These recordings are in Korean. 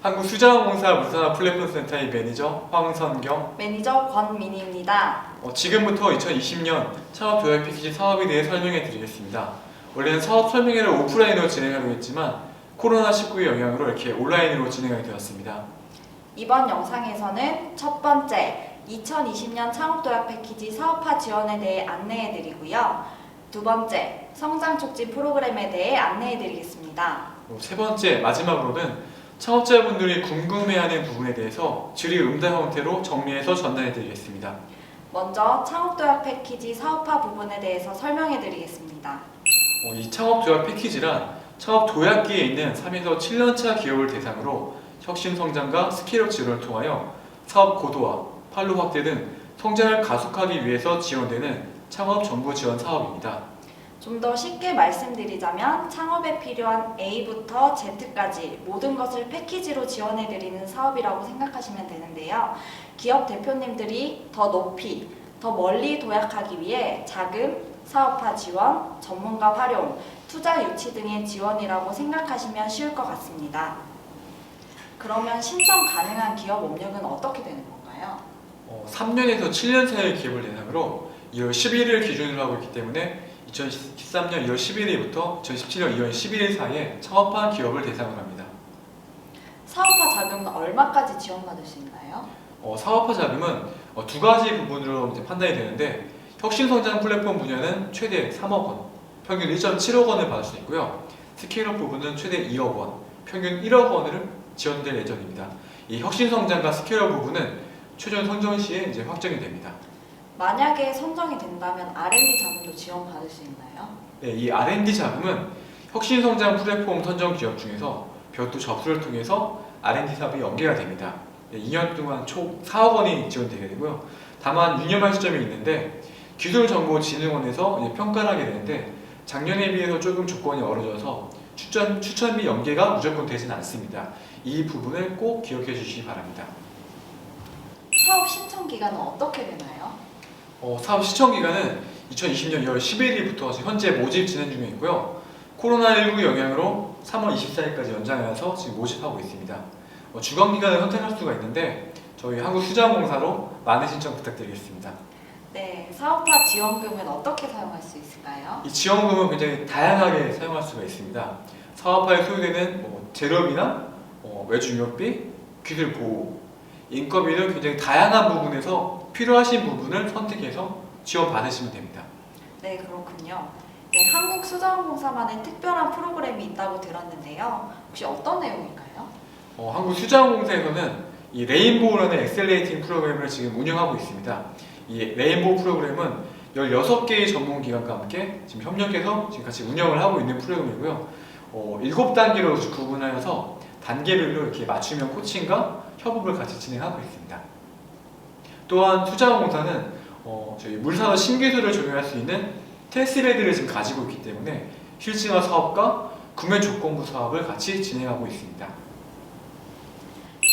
한국수자원공사 물산업플랫폼센터의 매니저 황선경, 매니저 권민희입니다. 지금부터 2020년 창업도약 패키지 사업에 대해 설명해 드리겠습니다. 원래는 사업 설명회를 오프라인으로 진행하기로 했지만 코로나19의 영향으로 이렇게 온라인으로 진행하게 되었습니다. 이번 영상에서는 첫 번째 2020년 창업도약 패키지 사업화 지원에 대해 안내해 드리고요. 두 번째 성장 촉진 프로그램에 대해 안내해 드리겠습니다. 세 번째 마지막으로는 창업자분들이 궁금해하는 부분에 대해서 질의응답 형태로 정리해서 전달해 드리겠습니다. 먼저 창업도약 패키지 사업화 부분에 대해서 설명해 드리겠습니다. 이 창업도약 패키지란 창업도약기에 있는 3에서 7년차 기업을 대상으로 혁신성장과 스케일업 지원을 통하여 사업 고도화, 판로 확대 등 성장을 가속하기 위해서 지원되는 창업 정부 지원 사업입니다. 좀 더 쉽게 말씀드리자면 창업에 필요한 A부터 Z까지 모든 것을 패키지로 지원해 드리는 사업이라고 생각하시면 되는데요. 기업 대표님들이 더 높이, 더 멀리 도약하기 위해 자금, 사업화 지원, 전문가 활용, 투자 유치 등의 지원이라고 생각하시면 쉬울 것 같습니다. 그러면 신청 가능한 기업 업력은 어떻게 되는 건가요? 3년에서 7년 사이의 기업을 대상으로 2월 11일 기준으로 하고 있기 때문에 2013년 2월 11일부터 2017년 2월 11일 사이에 창업한 기업을 대상으로 합니다. 사업화 자금은 얼마까지 지원받을 수 있나요? 사업화 자금은 두 가지 부분으로 이제 판단이 되는데 혁신성장 플랫폼 분야는 최대 3억 원, 평균 1.7억 원을 받을 수 있고요. 스케일업 부분은 최대 2억 원, 평균 1억 원을 지원될 예정입니다. 이 혁신성장과 스케일업 부분은 최종 선정 시에 이제 확정이 됩니다. 만약에 선정이 된다면 R&D 자금도 지원받을 수 있나요? 네, 이 R&D 자금은 혁신성장 플랫폼 선정 기업 중에서 별도 접수를 통해서 R&D 사업이 연계가 됩니다. 2년 동안 총 4억 원이 지원되게 되고요. 다만 유념할 시점이 있는데 기술정보진흥원에서 이제 평가를 하게 되는데 작년에 비해서 조금 조건이 어려져서 추천비 연계가 무조건 되지는 않습니다. 이 부분을 꼭 기억해 주시기 바랍니다. 사업 신청 기간은 어떻게 되나요? 사업 시청 기간은 2020년 2월 11일부터 현재 모집 진행 중에 있고요. 코로나19 영향으로 3월 24일까지 연장해서 지금 모집하고 있습니다. 주간 기간을 선택할 수가 있는데 저희 한국수자원공사로 많은 신청 부탁드리겠습니다. 네, 사업화 지원금은 어떻게 사용할 수 있을까요? 이 지원금은 굉장히 다양하게 사용할 수가 있습니다. 사업화에 소요되는 재료비나 외주 인력비, 기술 보호, 인건비 등 굉장히 다양한 부분에서 필요하신 부분을 선택해서 지원받으시면 됩니다. 네, 그렇군요. 네, 한국수자원공사만의 특별한 프로그램이 있다고 들었는데요. 혹시 어떤 내용일까요? 한국수자원공사에서는 이 레인보우라는 엑셀레이팅 프로그램을 지금 운영하고 있습니다. 이 레인보우 프로그램은 16개의 전문기관과 함께 지금 협력해서 지금 같이 운영을 하고 있는 프로그램이고요. 7단계로 구분하여서 단계별로 이렇게 맞춤형 코칭과 협업을 같이 진행하고 있습니다. 또한 투자원공사는 저희 물산업 신기술을 적용할 수 있는 테스트베드를 지금 가지고 있기 때문에 실증화 사업과 구매 조건부 사업을 같이 진행하고 있습니다.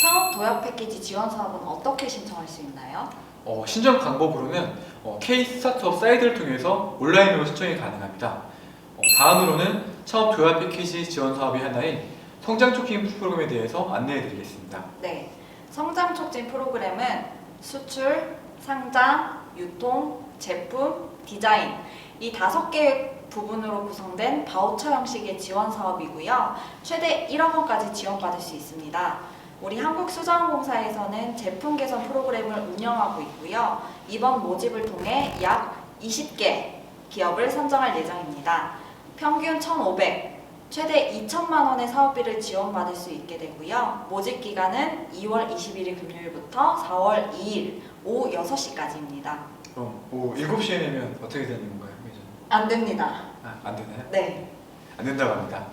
창업 도약 패키지 지원 사업은 어떻게 신청할 수 있나요? 신청 방법으로는 K 스타트업 사이트를 통해서 온라인으로 신청이 가능합니다. 다음으로는 창업 도약 패키지 지원 사업의 하나인 성장 촉진 프로그램에 대해서 안내해 드리겠습니다. 네, 성장 촉진 프로그램은 수출, 상장, 유통, 제품, 디자인 이 5개의 부분으로 구성된 바우처 형식의 지원 사업이고요. 최대 1억 원까지 지원받을 수 있습니다. 우리 한국수자원공사에서는 제품 개선 프로그램을 운영하고 있고요. 이번 모집을 통해 약 20개 기업을 선정할 예정입니다. 평균 1,500, 최대 2천만 원의 사업비를 지원받을 수 있게 되고요. 모집 기간은 2월 21일 금요일부터 4월 2일 오후 6시까지입니다. 그럼 오후 7시에 내면 어떻게 되는 건가요? 안 됩니다. 안 되나요? 네. 안 된다고 합니다.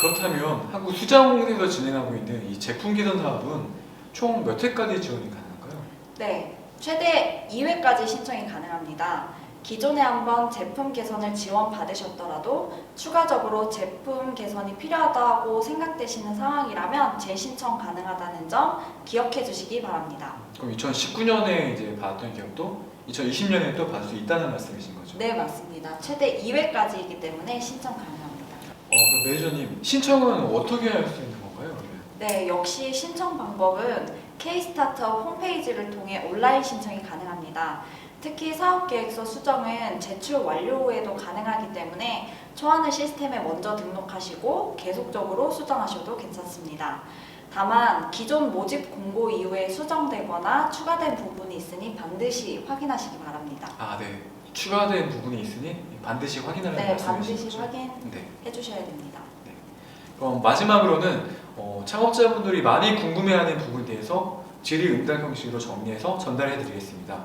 그렇다면 한국수자원공사에서 진행하고 있는 이 제품 개선 사업은 총 몇 회까지 지원이 가능할까요? 네, 최대 2회까지 신청이 가능합니다. 기존에 한번 제품 개선을 지원받으셨더라도 추가적으로 제품 개선이 필요하다고 생각되시는 상황이라면 재신청 가능하다는 점 기억해 주시기 바랍니다. 그럼 2019년에 이제 받았던 기업도 2020년에 또 받을 수 있다는 말씀이신 거죠? 네, 맞습니다. 최대 2회까지이기 때문에 신청 가능합니다. 그럼 매니저님 신청은 어떻게 할 수 있는 건가요? 그러면? 네, 역시 신청 방법은 K-스타트업 홈페이지를 통해 온라인 신청이 가능합니다. 특히 사업계획서 수정은 제출 완료 후에도 가능하기 때문에 초안을 시스템에 먼저 등록하시고 계속적으로 수정하셔도 괜찮습니다. 다만 기존 모집 공고 이후에 수정되거나 추가된 부분이 있으니 반드시 확인하시기 바랍니다. 네. 추가된 부분이 있으니 반드시 확인하라는 네, 반드시 말씀이시죠? 확인해 네. 주셔야 됩니다. 그럼 마지막으로는 창업자분들이 많이 궁금해하는 부분에 대해서 질의응답 형식으로 정리해서 전달해 드리겠습니다.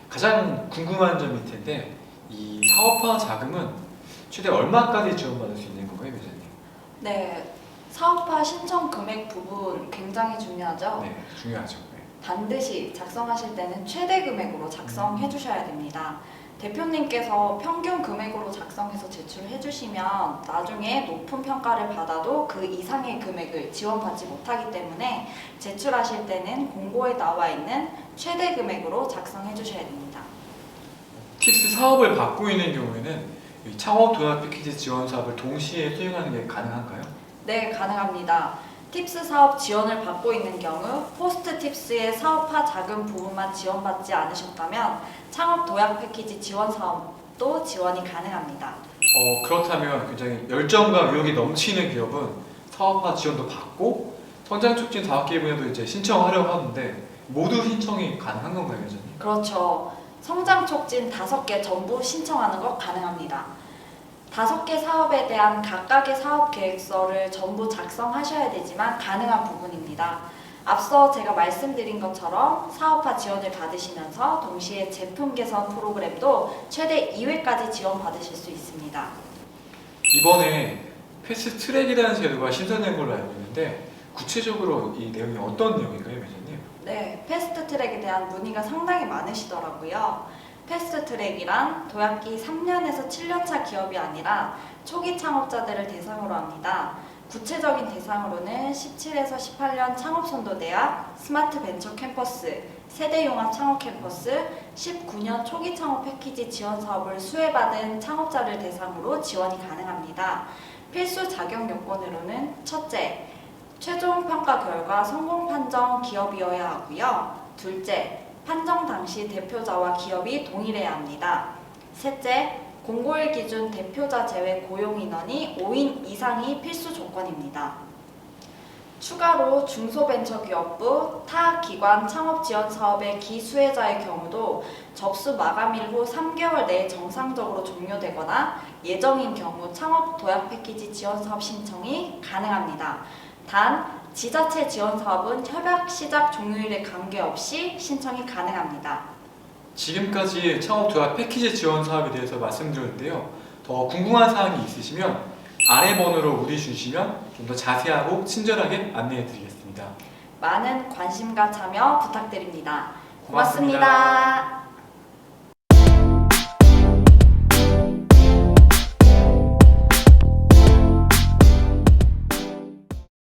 가장 궁금한 점일 텐데 이 사업화 자금은 최대 얼마까지 지원받을 수 있는 건가요, 매니저님? 네, 사업화 신청 금액 부분 굉장히 중요하죠. 네, 중요하죠. 네. 반드시 작성하실 때는 최대 금액으로 작성해 주셔야 됩니다. 대표님께서 평균 금액으로 작성해서 제출해 주시면 나중에 높은 평가를 받아도 그 이상의 금액을 지원받지 못하기 때문에 제출하실 때는 공고에 나와 있는 최대 금액으로 작성해 주셔야 됩니다. 팁스 사업을 받고 있는 경우에는 이 창업 도약 패키지 지원 사업을 동시에 수행하는 게 가능한가요? 네, 가능합니다. 팁스 사업 지원을 받고 있는 경우 포스트 팁스의 사업화 자금 부분만 지원받지 않으셨다면 창업 도약 패키지 지원 사업도 지원이 가능합니다. 그렇다면 굉장히 열정과 의욕이 넘치는 기업은 사업화 지원도 받고 성장 촉진 사업계획 분야도 이제 신청하려고 하는데 모두 신청이 가능한 건가요, 매니저님? 그렇죠. 성장 촉진 5개 전부 신청하는 것 가능합니다. 5개 사업에 대한 각각의 사업 계획서를 전부 작성하셔야 되지만 가능한 부분입니다. 앞서 제가 말씀드린 것처럼 사업화 지원을 받으시면서 동시에 제품 개선 프로그램도 최대 2회까지 지원받으실 수 있습니다. 이번에 패스트 트랙이라는 제도가 신설된 걸로 알고 있는데 구체적으로 이 내용이 어떤 내용인가요, 매니저님? 네, 패스트 트랙에 대한 문의가 상당히 많으시더라고요. 패스트 트랙이란 도약기 3년에서 7년차 기업이 아니라 초기 창업자들을 대상으로 합니다. 구체적인 대상으로는 17에서 18년 창업선도대학, 스마트 벤처 캠퍼스, 세대융합 창업 캠퍼스, 19년 초기 창업 패키지 지원 사업을 수혜받은 창업자를 대상으로 지원이 가능합니다. 필수 자격 요건으로는 첫째, 최종 평가 결과 성공 판정 기업이어야 하고요. 둘째, 판정 당시 대표자와 기업이 동일해야 합니다. 셋째, 공고일 기준 대표자 제외 고용 인원이 5인 이상이 필수 조건입니다. 추가로 중소벤처기업부, 타 기관 창업 지원 사업의 기수혜자의 경우도 접수 마감일 후 3개월 내에 정상적으로 종료되거나 예정인 경우 창업 도약 패키지 지원 사업 신청이 가능합니다. 단, 지자체 지원 사업은 협약 시작 종료일에 관계없이 신청이 가능합니다. 지금까지 창업 도약 패키지 지원 사업에 대해서 말씀드렸는데요. 더 궁금한 사항이 있으시면 아래 번호로 문의 주시면 좀 더 자세하고 친절하게 안내해 드리겠습니다. 많은 관심과 참여 부탁드립니다. 고맙습니다. 고맙습니다.